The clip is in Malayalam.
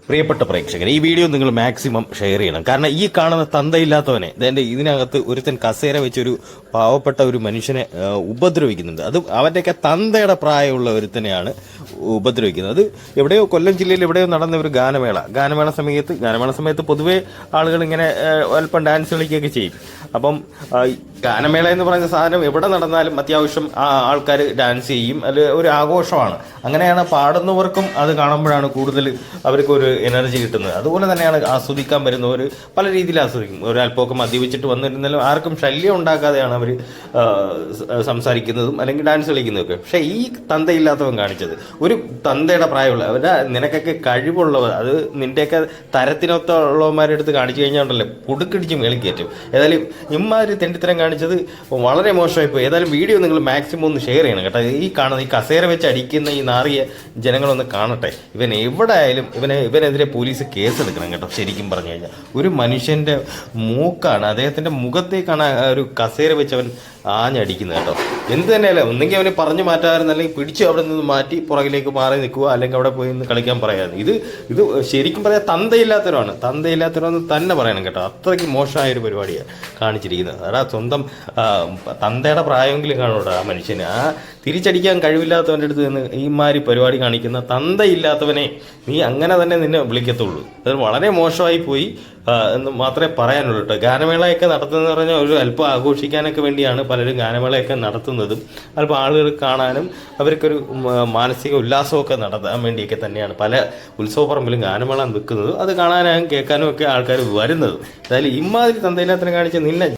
പ്രിയപ്പെട്ട പ്രേക്ഷകർ, ഈ വീഡിയോ നിങ്ങൾ മാക്സിമം ഷെയർ ചെയ്യണം. കാരണം ഈ കാണുന്ന തന്തയില്ലാത്തവനെ ഇതിനകത്ത് ഒരുത്തൻ കസേര വെച്ചൊരു പാവപ്പെട്ട ഒരു മനുഷ്യനെ ഉപദ്രവിക്കുന്നുണ്ട്. അത് അവൻ്റെയൊക്കെ തന്തയുടെ പ്രായമുള്ള ഒരുത്തനെയാണ് ഉപദ്രവിക്കുന്നത്. അത് എവിടെയോ കൊല്ലം ജില്ലയിൽ എവിടെയോ നടന്ന ഒരു ഗാനമേള സമയത്ത് പൊതുവേ ആളുകൾ ഇങ്ങനെ അല്പം ഡാൻസ് കളിക്കുകയൊക്കെ ചെയ്യും. അപ്പം ഗാനമേള എന്ന് പറയുന്ന സാധനം എവിടെ നടന്നാലും അത്യാവശ്യം ആൾക്കാർ ഡാൻസ് ചെയ്യും. അത് ഒരു ആഘോഷമാണ്. അങ്ങനെയാണ് പാടുന്നവർക്കും അത് കാണുമ്പോഴാണ് കൂടുതൽ അവർക്ക് ഒരു എനർജി കിട്ടുന്നത്. അതുപോലെ തന്നെയാണ് ആസ്വദിക്കാൻ വരുന്നവർ പല രീതിയിൽ ആസ്വദിക്കും. ഒരു അല്പമൊക്കെ മദ്യപിച്ചിട്ട് വന്നിരുന്നാലും ആർക്കും ശല്യം ഉണ്ടാക്കാതെയാണ് അവർ സംസാരിക്കുന്നതും അല്ലെങ്കിൽ ഡാൻസ് കളിക്കുന്നതൊക്കെ. പക്ഷേ ഈ തന്തയില്ലാത്തവൻ കാണിച്ചത് ഒരു തന്തയുടെ പ്രായമുള്ള അവരുടെ നിനക്കൊക്കെ കഴിവുള്ളവർ, അത് നിൻ്റെയൊക്കെ തരത്തിനൊത്തുള്ളവന്മാരുടെ അടുത്ത് കാണിച്ചു കഴിഞ്ഞാൽ ഉണ്ടല്ലോ പുടുക്കിടിച്ച് മേളിൽ കയറ്റും. ഏതായാലും ഇമ്മാതിരി തെണ്ടിത്തരം കാണിച്ചത് വളരെ മോശമായിപ്പോയി. ഏതായാലും വീഡിയോ നിങ്ങൾ മാക്സിമം ഒന്ന് ഷെയർ ചെയ്യണം കേട്ടോ. ഈ കാണുന്ന ഈ കസേര വെച്ച് അടിക്കുന്ന ഈ നാറിയ ജനങ്ങളൊന്ന് കാണട്ടെ. ഇവൻ എവിടെ ആയാലും ഇവനെതിരെ പോലീസ് കേസെടുക്കണം കേട്ടോ. ശരിക്കും പറഞ്ഞു കഴിഞ്ഞാൽ ഒരു മനുഷ്യൻ്റെ മൂക്കാണ്, അദ്ദേഹത്തിൻ്റെ മുഖത്തേക്കാണ് ഒരു കസേര വെച്ച് അവൻ ആഞ്ഞടിക്കുന്നത് കേട്ടോ. എന്ത് തന്നെയല്ല, ഒന്നെങ്കിൽ അവനെ പറഞ്ഞു മാറ്റാമായിരുന്നു, അല്ലെങ്കിൽ പിടിച്ച് അവിടെ നിന്ന് മാറ്റി പുറകിലേക്ക് മാറി നിൽക്കുക, അല്ലെങ്കിൽ അവിടെ പോയി നിന്ന് കളിക്കാൻ പറയാമായിരുന്നു. ഇത് ശരിക്കും പറയാൻ തന്തയില്ലാത്തവരെന്ന് തന്നെ പറയണം കേട്ടോ. അത്രയ്ക്ക് മോശമായൊരു പരിപാടിയാണ് കാണിച്ചിരിക്കുന്നത്. അതാ സ്വന്തം തന്തയുടെ പ്രായമെങ്കിലും കാണൂട്ടോ ആ മനുഷ്യന്. ആ തിരിച്ചടിക്കാൻ കഴിവില്ലാത്തവൻ്റെ അടുത്ത് നിന്ന് ഈമാതിരി പരിപാടി കാണിക്കുന്ന തന്തയില്ലാത്തവനെ നീ അങ്ങനെ തന്നെ നിന്നെ വിളിക്കത്തുള്ളൂ. അത് വളരെ മോശമായി പോയി എന്ന് മാത്രമേ പറയാനുള്ളൂ കേട്ടോ. ഗാനമേളയൊക്കെ നടത്തുന്നതെന്ന് പറഞ്ഞാൽ ഒരു അല്പം ആഘോഷിക്കാനൊക്കെ വേണ്ടിയാണ് പലരും ഗാനമേളയൊക്കെ നടത്തുന്നതും. അല്പം ആളുകൾ കാണാനും അവർക്കൊരു മാനസിക ഉല്ലാസമൊക്കെ നടത്താൻ വേണ്ടിയൊക്കെ തന്നെയാണ് പല ഉത്സവപ്പറമ്പിലും ഗാനമേള വെക്കുന്നതും അത് കാണാനും കേൾക്കാനും ഒക്കെ ആൾക്കാർ വരുന്നതും. അതായത് ഇമാതിരി തന്തയില്ലാത്തതിനെ കാണിച്ച് നിന്നെ